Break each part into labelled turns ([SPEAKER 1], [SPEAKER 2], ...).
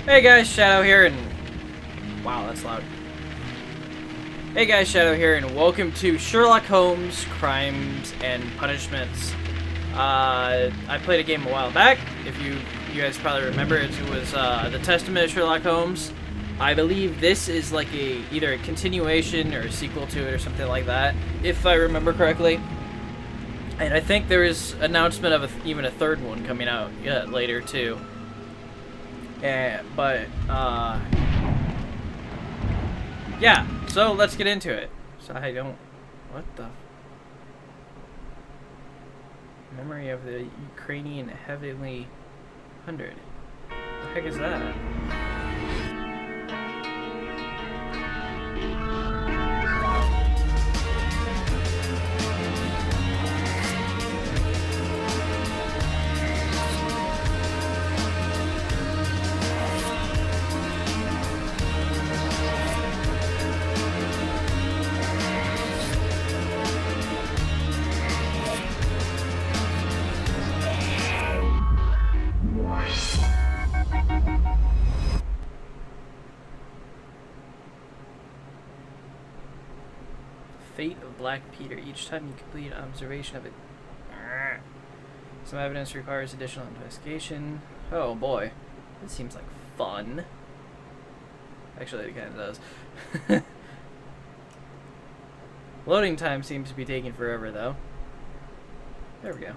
[SPEAKER 1] Hey guys, Shadow here, and wow, that's loud. Hey guys, Shadow here, and welcome to Sherlock Holmes: Crimes and Punishments. I played a game a while back. If you guys probably remember, it was the Testament of Sherlock Holmes. I believe this is like either a continuation or a sequel to it or something like that, if I remember correctly. And I think there is announcement of even a third one coming out later too. Yeah, so let's get into it. So I don't... What the... Memory of the Ukrainian Heavenly 100. What the heck is that? Fate of Black Peter. Each time you complete an observation of it. Some evidence requires additional investigation. Oh boy. This seems like fun. Actually, it kind of does. Loading time seems to be taking forever, though. There we go.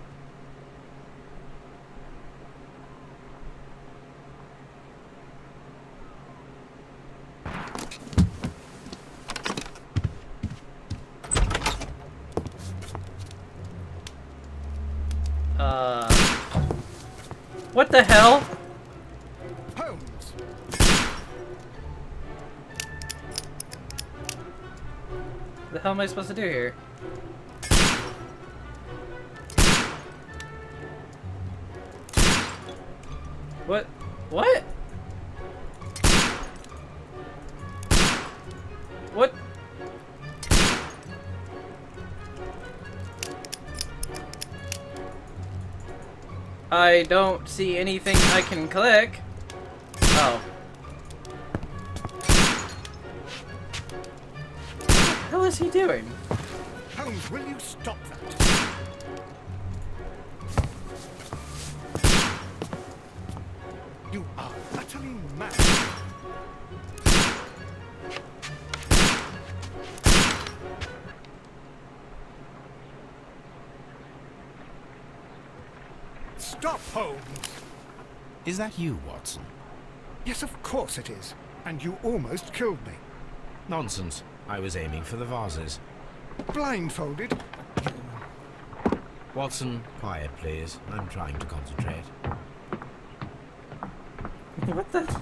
[SPEAKER 1] What the hell?
[SPEAKER 2] Holmes.
[SPEAKER 1] What the hell am I supposed to do here? What? What? What? I don't see anything I can click. Oh. What the hell is he doing?
[SPEAKER 2] Holmes, will you stop that? You are utterly mad. Stop, Holmes!
[SPEAKER 3] Is that you, Watson?
[SPEAKER 2] Yes, of course it is. And you almost killed me.
[SPEAKER 3] Nonsense. I was aiming for the vases.
[SPEAKER 2] Blindfolded?
[SPEAKER 3] Watson, quiet, please. I'm trying to concentrate.
[SPEAKER 1] What the?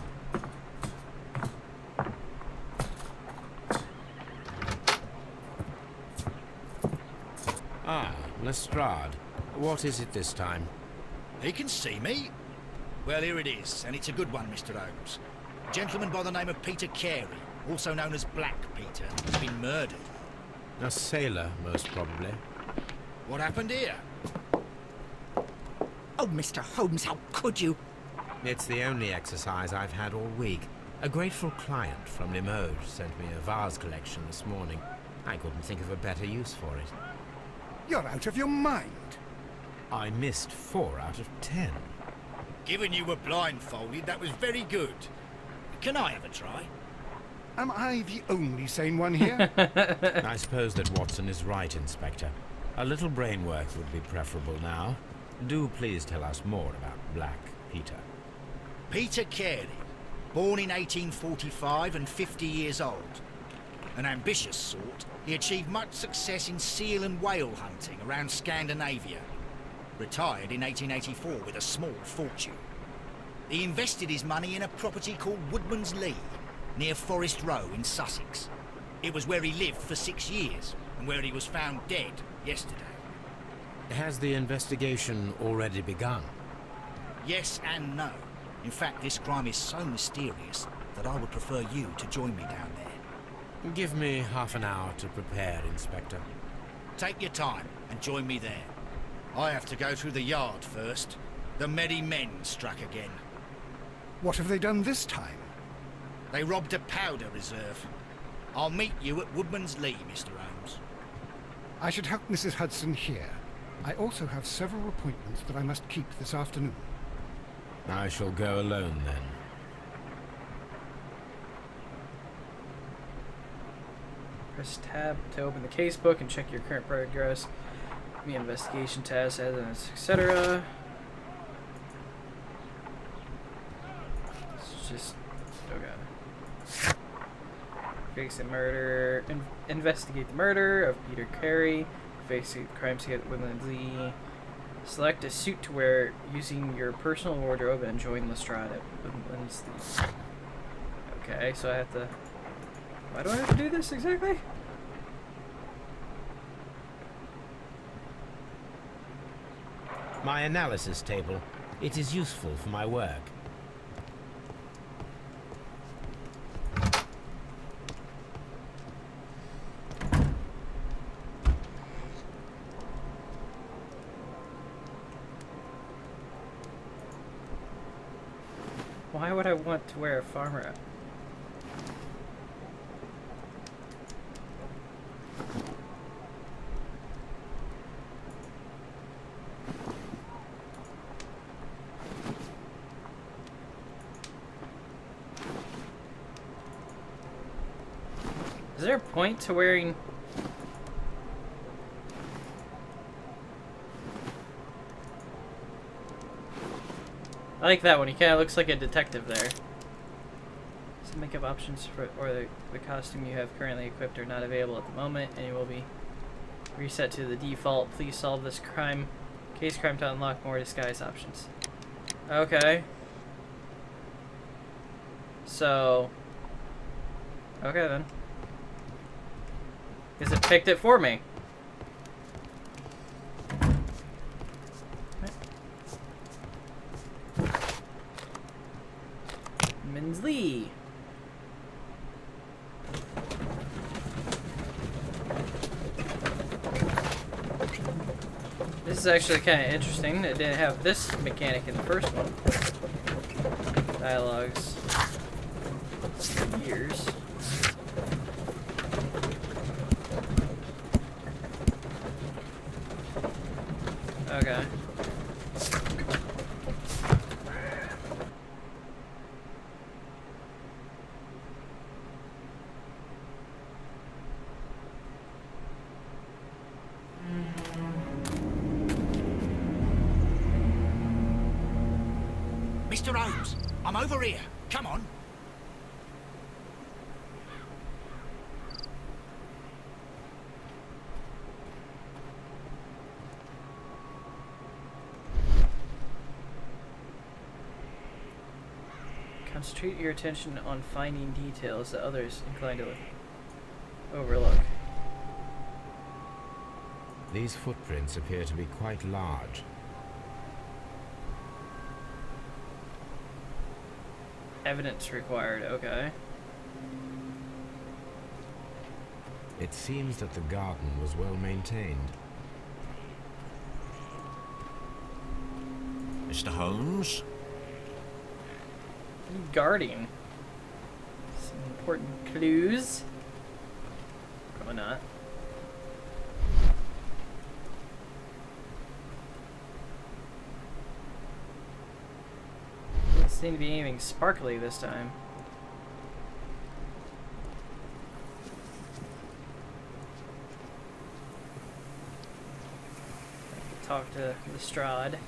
[SPEAKER 3] Ah, Lestrade. What is it this time?
[SPEAKER 4] He can see me. Well, here it is, and it's a good one, Mr. Holmes. A gentleman by the name of Peter Carey, also known as Black Peter, has been murdered.
[SPEAKER 3] A sailor, most probably.
[SPEAKER 4] What happened here?
[SPEAKER 5] Oh, Mr. Holmes, how could you?
[SPEAKER 3] It's the only exercise I've had all week. A grateful client from Limoges sent me a vase collection this morning. I couldn't think of a better use for it.
[SPEAKER 2] You're out of your mind.
[SPEAKER 3] I missed 4 out of 10.
[SPEAKER 4] Given you were blindfolded, that was very good. Can I have a try?
[SPEAKER 2] Am I the only sane one here?
[SPEAKER 3] I suppose that Watson is right, Inspector. A little brain work would be preferable now. Do please tell us more about Black Peter.
[SPEAKER 4] Peter Carey, born in 1845 and 50 years old. An ambitious sort, he achieved much success in seal and whale hunting around Scandinavia. Retired in 1884 with a small fortune. He invested his money in a property called Woodman's Lee, near Forest Row in Sussex. It was where he lived for 6 years, and where he was found dead yesterday.
[SPEAKER 3] Has the investigation already begun?
[SPEAKER 4] Yes and no. In fact, this crime is so mysterious that I would prefer you to join me down there.
[SPEAKER 3] Give me half an hour to prepare, Inspector.
[SPEAKER 4] Take your time and join me there. I have to go through the yard first. The merry men struck again.
[SPEAKER 2] What have they done this time?
[SPEAKER 4] They robbed a powder reserve. I'll meet you at Woodman's Lee, Mr. Holmes.
[SPEAKER 2] I should help Mrs. Hudson here. I also have several appointments that I must keep this afternoon.
[SPEAKER 3] I shall go alone then.
[SPEAKER 1] Press tab to open the casebook and check your current progress. The investigation task, evidence, etc. It's just okay. Face the murder. Investigate the murder of Peter Carey. Face the crime scene with Lindsay. Select a suit to wear using your personal wardrobe and join Lestrade at Lindsay. Okay, so I have to. Why do I have to do this exactly?
[SPEAKER 3] My analysis table. It is useful for my work.
[SPEAKER 1] Why would I want to wear a farmer hat? Is there a point to wearing... I like that one. He kind of looks like a detective there. Some makeup options for the costume you have currently equipped are not available at the moment, and you will be reset to the default. Please solve this case crime to unlock more disguise options. Okay. So. Okay then. Because it picked it for me. Minsley. This is actually kind of interesting. It didn't have this mechanic in the first one. Dialogues. For years. Okay.
[SPEAKER 4] Mr. Holmes, I'm over here. Come on.
[SPEAKER 1] Concentrate your attention on finding details that others inclined to overlook.
[SPEAKER 3] These footprints appear to be quite large.
[SPEAKER 1] Evidence required, okay.
[SPEAKER 3] It seems that the garden was well maintained.
[SPEAKER 4] Mr. Holmes?
[SPEAKER 1] Guarding. Some important clues. Probably not. Doesn't seem to be anything sparkly this time. I could talk to Lestrade.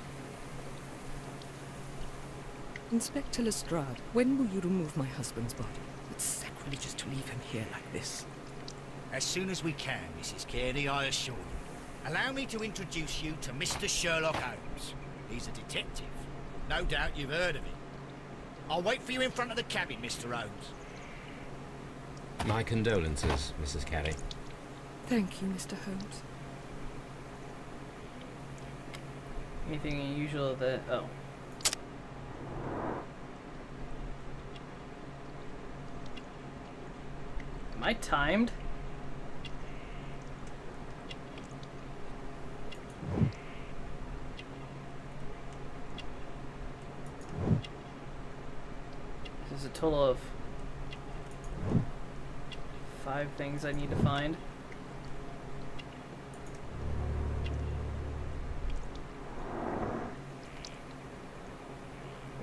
[SPEAKER 5] Inspector Lestrade, when will you remove my husband's body? It's sacrilegious to leave him here like this.
[SPEAKER 4] As soon as we can, Mrs. Carey, I assure you. Allow me to introduce you to Mr. Sherlock Holmes. He's a detective. No doubt you've heard of him. I'll wait for you in front of the cabin, Mr. Holmes.
[SPEAKER 3] My condolences, Mrs. Carey.
[SPEAKER 5] Thank you, Mr. Holmes.
[SPEAKER 1] Anything unusual that... oh. Am I timed? there's a total of 5 things I need to find.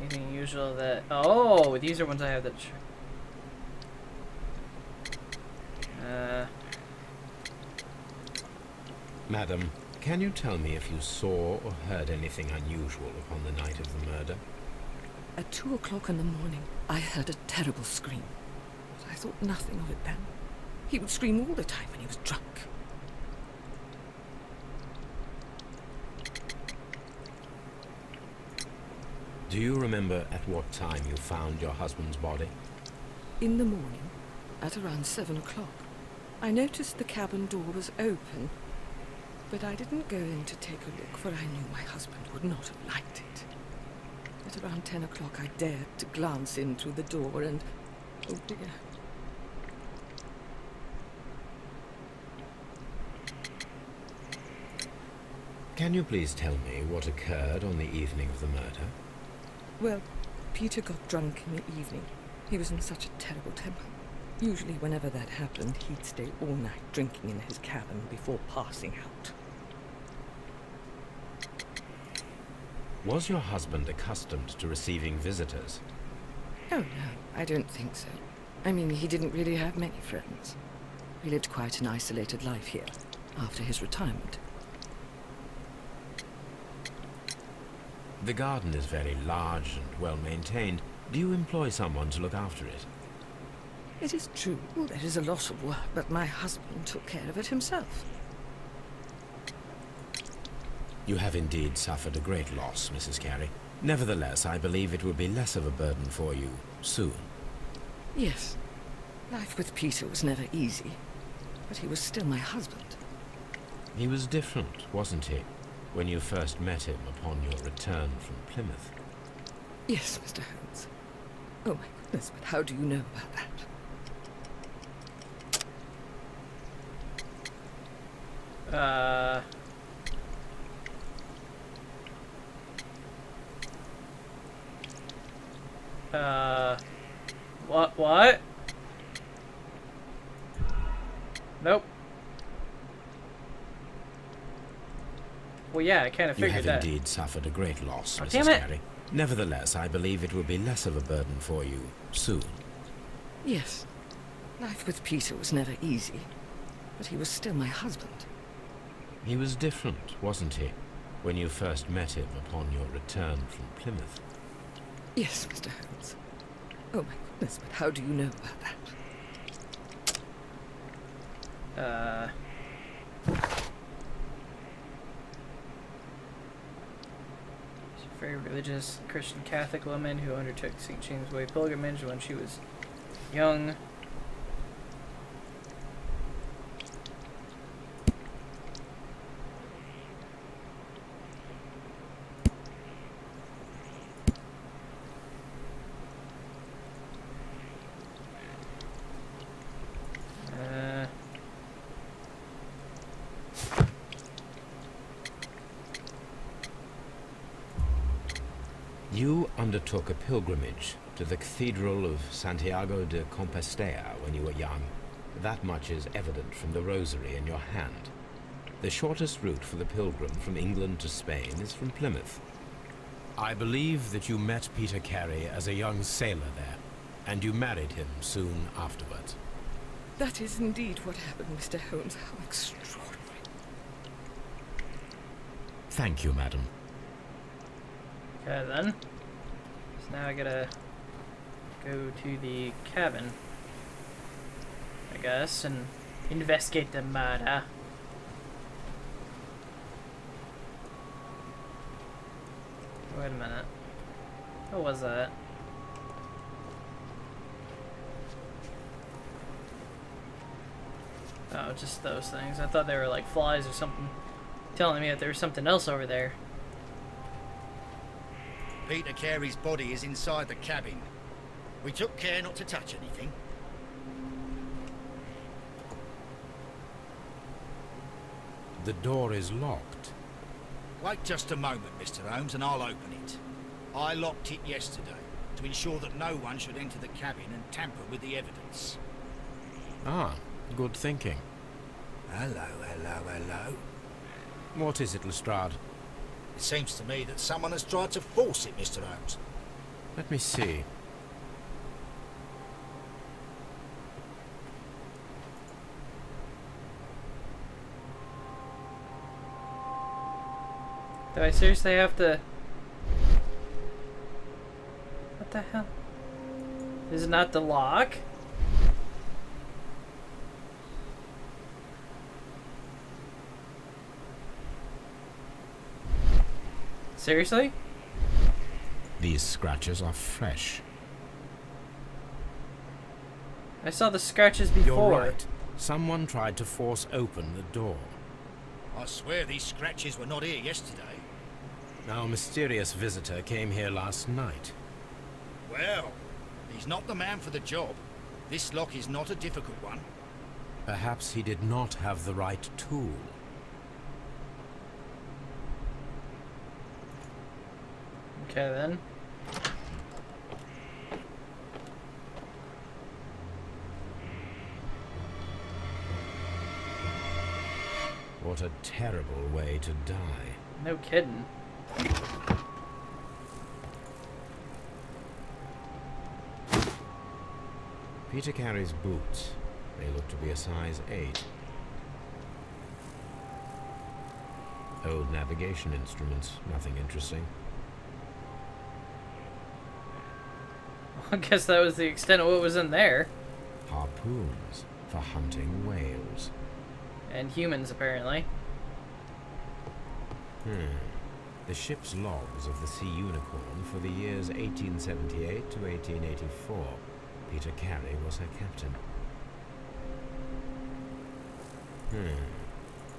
[SPEAKER 1] Anything unusual that... Oh, these are ones I have that...
[SPEAKER 3] Madam, can you tell me if you saw or heard anything unusual upon the night of the murder?
[SPEAKER 5] At 2 o'clock in the morning, I heard a terrible scream. But I thought nothing of it then. He would scream all the time when he was drunk.
[SPEAKER 3] Do you remember at what time you found your husband's body?
[SPEAKER 5] In the morning, at around 7 o'clock, I noticed the cabin door was open, but I didn't go in to take a look, for I knew my husband would not have liked it. At around 10 o'clock, I dared to glance in through the door and... oh dear.
[SPEAKER 3] Can you please tell me what occurred on the evening of the murder?
[SPEAKER 5] Well, Peter got drunk in the evening. He was in such a terrible temper. Usually whenever that happened, he'd stay all night drinking in his cabin before passing out.
[SPEAKER 3] Was your husband accustomed to receiving visitors?
[SPEAKER 5] Oh, no, I don't think so. I mean, he didn't really have many friends. He lived quite an isolated life here, after his retirement.
[SPEAKER 3] The garden is very large and well maintained. Do you employ someone to look after it?
[SPEAKER 5] It is true, there is a lot of work, but my husband took care of it himself.
[SPEAKER 3] You have indeed suffered a great loss, Mrs. Carey. Nevertheless, I believe it will be less of a burden for you soon.
[SPEAKER 5] Yes. Life with Peter was never easy, but he was still my husband.
[SPEAKER 3] He was different, wasn't he, when you first met him upon your return from Plymouth?
[SPEAKER 5] Yes, Mr. Holmes. Oh my goodness, but how do you know about that?
[SPEAKER 1] What? Nope. Well, yeah, I kind of figured that.
[SPEAKER 3] You have indeed suffered a great loss, Mrs.
[SPEAKER 1] Damn it.
[SPEAKER 3] Carey. Nevertheless, I believe it will be less of a burden for you soon.
[SPEAKER 5] Yes. Life with Peter was never easy, but he was still my husband.
[SPEAKER 3] He was different, wasn't he, when you first met him upon your return from Plymouth?
[SPEAKER 5] Yes, Mr. Holmes. Oh my goodness, but how do you know about that?
[SPEAKER 1] She's a very religious Christian Catholic woman who undertook St. James Way pilgrimage when she was young.
[SPEAKER 3] You undertook a pilgrimage to the Cathedral of Santiago de Compostela when you were young. That much is evident from the rosary in your hand. The shortest route for the pilgrim from England to Spain is from Plymouth. I believe that you met Peter Carey as a young sailor there, and you married him soon afterwards.
[SPEAKER 5] That is indeed what happened, Mr. Holmes. How extraordinary.
[SPEAKER 3] Thank you, madam.
[SPEAKER 1] Okay then. So now I gotta go to the cabin, I guess, and investigate the murder. Wait a minute. What was that? Oh, just those things. I thought they were like flies or something, telling me that there was something else over there.
[SPEAKER 4] Peter Carey's body is inside the cabin. We took care not to touch anything.
[SPEAKER 3] The door is locked.
[SPEAKER 4] Wait just a moment, Mr. Holmes, and I'll open it. I locked it yesterday. to ensure that no one should enter the cabin and tamper with the evidence.
[SPEAKER 3] Ah, good thinking.
[SPEAKER 4] Hello, hello, hello.
[SPEAKER 3] What is it, Lestrade?
[SPEAKER 4] It seems to me that someone has tried to force it, Mr. Holmes.
[SPEAKER 3] Let me see.
[SPEAKER 1] Do I seriously have to... What the hell? Is it not the lock? Seriously?
[SPEAKER 3] These scratches are fresh.
[SPEAKER 1] I saw the scratches before.
[SPEAKER 3] You're right. Someone tried to force open the door.
[SPEAKER 4] I swear these scratches were not here yesterday.
[SPEAKER 3] Our mysterious visitor came here last night.
[SPEAKER 4] Well, he's not the man for the job. This lock is not a difficult one.
[SPEAKER 3] Perhaps he did not have the right tool.
[SPEAKER 1] Okay then.
[SPEAKER 3] What a terrible way to die.
[SPEAKER 1] No kidding.
[SPEAKER 3] Peter Carey's boots. They look to be a size 8. Old navigation instruments. Nothing interesting.
[SPEAKER 1] I guess that was the extent of what was in there.
[SPEAKER 3] Harpoons for hunting whales.
[SPEAKER 1] And humans, apparently.
[SPEAKER 3] The ship's logs of the Sea Unicorn for the years 1878 to 1884. Peter Carey was her captain.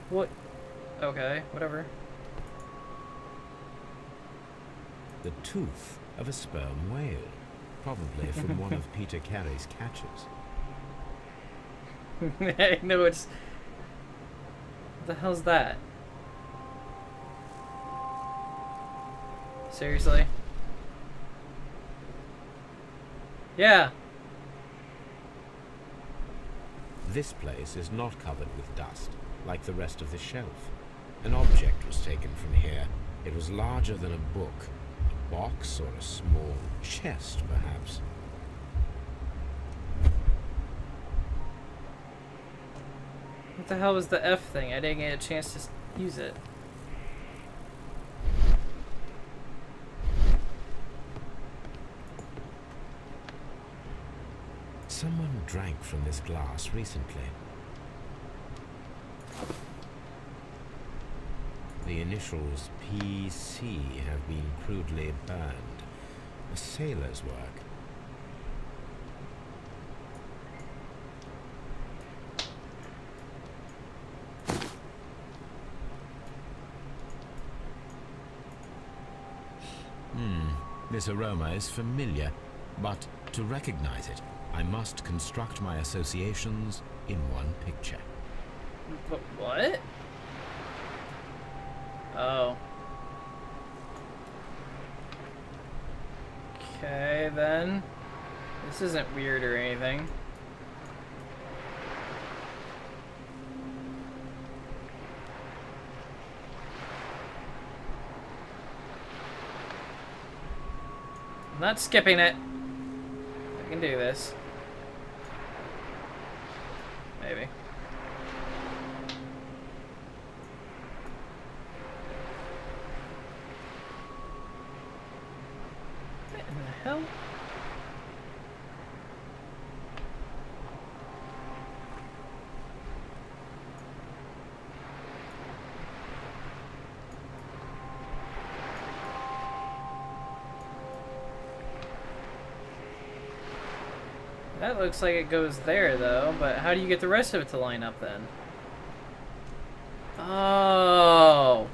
[SPEAKER 1] What? Okay, whatever.
[SPEAKER 3] The tooth of a sperm whale. Probably from one of Peter Carey's catches.
[SPEAKER 1] I know it's... What the hell's that? Seriously? Yeah.
[SPEAKER 3] This place is not covered with dust, like the rest of the shelf. An object was taken from here. It was larger than a book. A box or a small chest, perhaps.
[SPEAKER 1] What the hell was the F thing? I didn't get a chance to use it.
[SPEAKER 3] Someone drank from this glass recently. The initials PC have been crudely burned. A sailor's work. This aroma is familiar, but to recognize it, I must construct my associations in one picture.
[SPEAKER 1] What? Oh. Okay, then. This isn't weird or anything. I'm not skipping it. I can do this. Maybe. What in the hell? That looks like it goes there, though, but how do you get the rest of it to line up, then? Oh.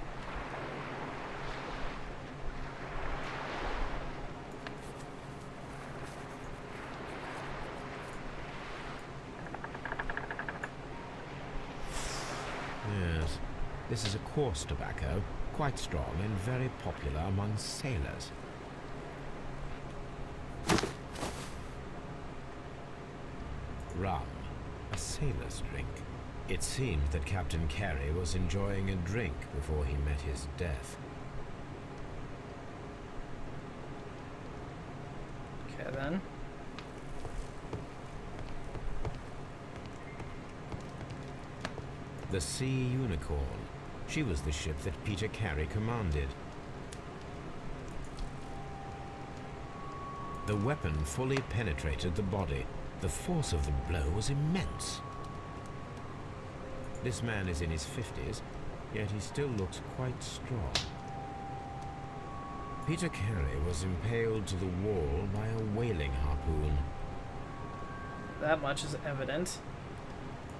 [SPEAKER 3] Yes, this is a coarse tobacco, quite strong and very popular among sailors. rum, a sailor's drink. It seemed that Captain Carey was enjoying a drink before he met his death.
[SPEAKER 1] Okay, then.
[SPEAKER 3] The Sea Unicorn. She was the ship that Peter Carey commanded. The weapon fully penetrated the body. The force of the blow was immense. This man is in his 50s, yet he still looks quite strong. Peter Carey was impaled to the wall by a whaling harpoon.
[SPEAKER 1] That much is evident.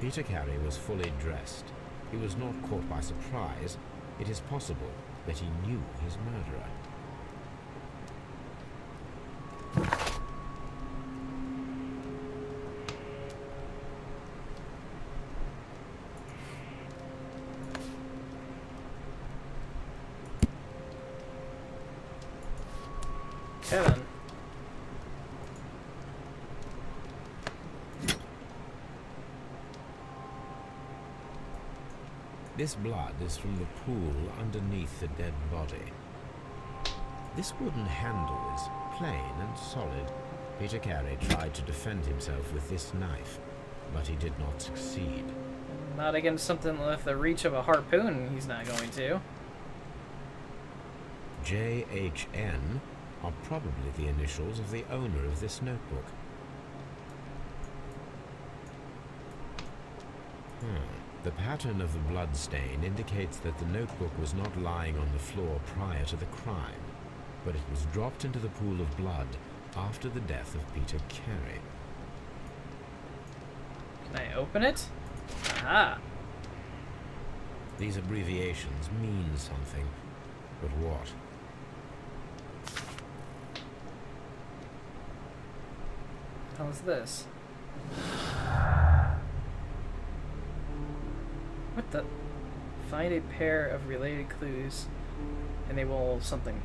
[SPEAKER 3] Peter Carey was fully dressed. He was not caught by surprise. It is possible that he knew his murderer.
[SPEAKER 1] Kevin.
[SPEAKER 3] This blood is from the pool underneath the dead body. This wooden handle is plain and solid. Peter Carey tried to defend himself with this knife, but he did not succeed.
[SPEAKER 1] Not against something with the reach of a harpoon, he's not going to.
[SPEAKER 3] JHN are probably the initials of the owner of this notebook. The pattern of the blood stain indicates that the notebook was not lying on the floor prior to the crime, but it was dropped into the pool of blood after the death of Peter Carey.
[SPEAKER 1] Can I open it? Aha!
[SPEAKER 3] These abbreviations mean something, but what?
[SPEAKER 1] How is this? What the? Find a pair of related clues and they will something.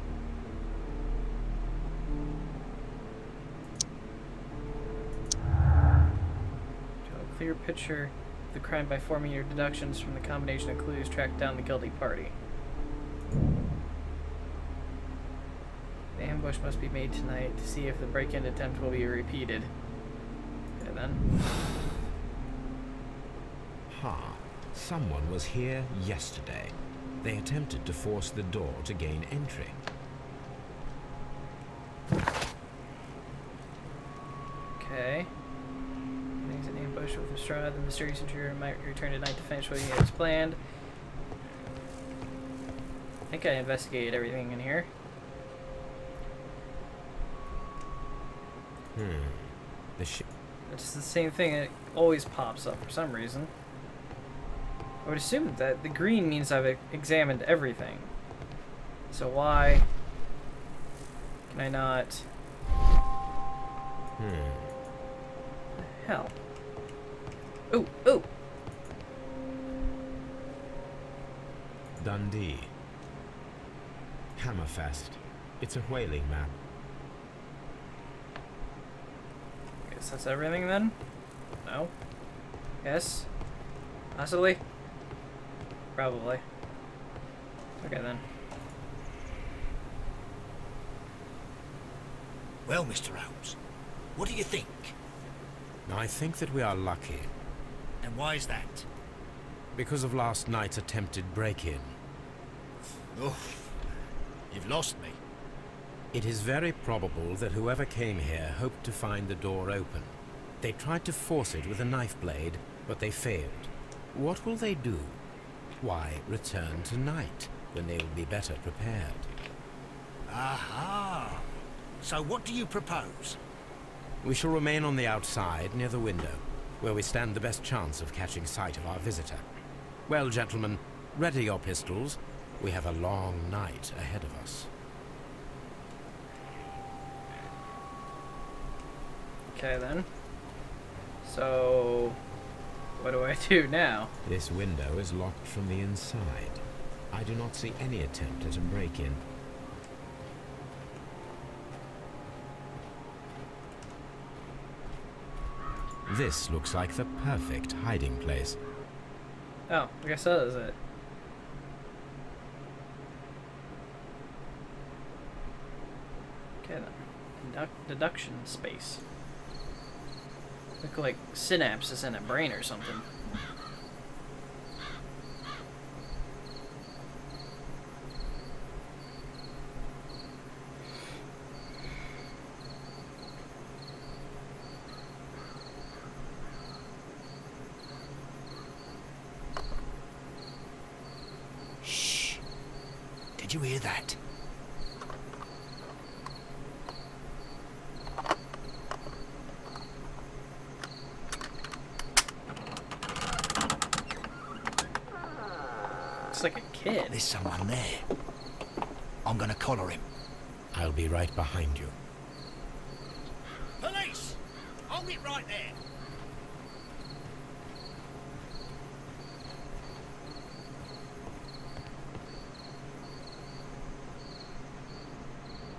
[SPEAKER 1] Draw a clear picture of the crime by forming your deductions from the combination of clues. Track down the guilty party. The ambush must be made tonight to see if the break-in attempt will be repeated. Okay, then.
[SPEAKER 3] Someone was here yesterday. They attempted to force the door to gain entry.
[SPEAKER 1] Okay. There's an ambush with a straw. The mysterious intruder might return tonight to finish what he has planned. I think I investigated everything in here.
[SPEAKER 3] The ship.
[SPEAKER 1] It's the same thing. It always pops up for some reason. I would assume that the green means I've examined everything. So why can I not? What the hell? Ooh, ooh!
[SPEAKER 3] Dundee. Hammerfest. It's a whaling map.
[SPEAKER 1] Guess that's everything then? No? Yes? Possibly? Probably. Okay then.
[SPEAKER 4] Well, Mr. Holmes, what do you think?
[SPEAKER 3] I think that we are lucky.
[SPEAKER 4] And why is that?
[SPEAKER 3] Because of last night's attempted break-in.
[SPEAKER 4] Oh, you've lost me.
[SPEAKER 3] It is very probable that whoever came here hoped to find the door open. They tried to force it with a knife blade, but they failed. What will they do? Why, return tonight, when they will be better prepared.
[SPEAKER 4] Aha! So what do you propose?
[SPEAKER 3] We shall remain on the outside, near the window, where we stand the best chance of catching sight of our visitor. Well, gentlemen, ready your pistols. We have a long night ahead of us.
[SPEAKER 1] Okay then. So, what do I do now?
[SPEAKER 3] This window is locked from the inside. I do not see any attempt at a break-in. This looks like the perfect hiding place.
[SPEAKER 1] Oh, I guess that is it. Okay, then. Deduction space. Look like synapses in a brain or something.
[SPEAKER 4] Shh. Did you hear that?
[SPEAKER 1] It's like a kid.
[SPEAKER 4] There's someone there. I'm gonna collar him.
[SPEAKER 3] I'll be right behind you.
[SPEAKER 4] Police! Hold it right there.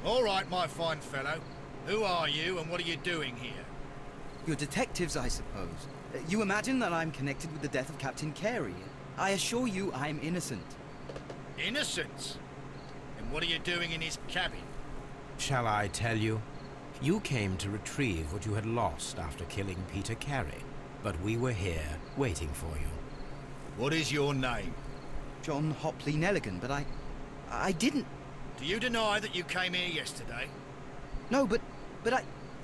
[SPEAKER 4] All right, my fine fellow. Who are you and what are you doing here?
[SPEAKER 6] You're detectives, I suppose. You imagine that I'm connected with the death of Captain Carey. I assure you I'm innocent.
[SPEAKER 4] Innocent? And what are you doing in his cabin?
[SPEAKER 3] Shall I tell you? You came to retrieve what you had lost after killing Peter Carey, but we were here waiting for you.
[SPEAKER 4] What is your name?
[SPEAKER 6] John Hopley Nelligan, but I didn't...
[SPEAKER 4] Do you deny that you came here yesterday?
[SPEAKER 6] No, but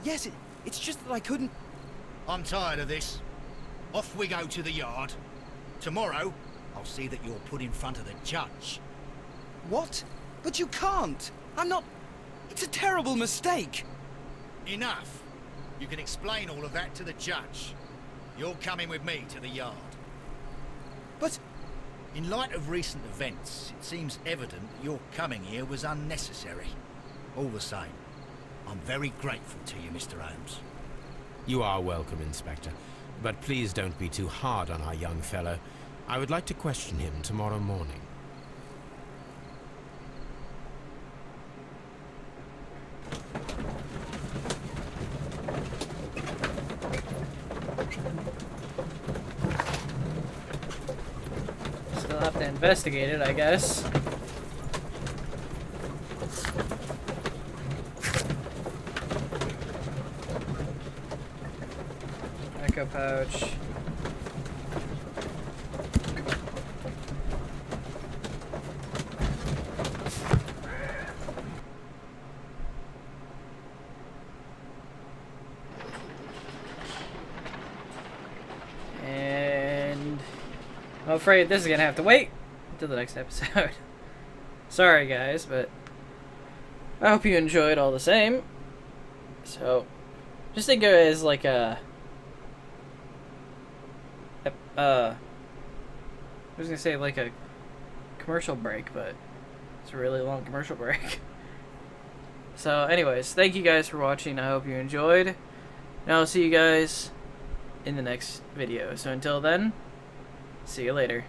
[SPEAKER 6] yes, it's just that I couldn't...
[SPEAKER 4] I'm tired of this. Off we go to the yard. Tomorrow, I'll see that you're put in front of the judge.
[SPEAKER 6] What? But you can't! I'm not... It's a terrible mistake!
[SPEAKER 4] Enough. You can explain all of that to the judge. You're coming with me to the yard.
[SPEAKER 6] But...
[SPEAKER 4] In light of recent events, it seems evident that your coming here was unnecessary. All the same, I'm very grateful to you, Mr. Holmes.
[SPEAKER 3] You are welcome, Inspector. But please don't be too hard on our young fellow. I would like to question him tomorrow morning.
[SPEAKER 1] Still have to investigate it, I guess. Echo pouch. And I'm afraid this is gonna have to wait until the next episode. Sorry guys, but I hope you enjoyed all the same. So just think of it as like a I was gonna say like a commercial break, but it's a really long commercial break. So anyways, thank you guys for watching. I hope you enjoyed, and I'll see you guys in the next video. So until then, see you later.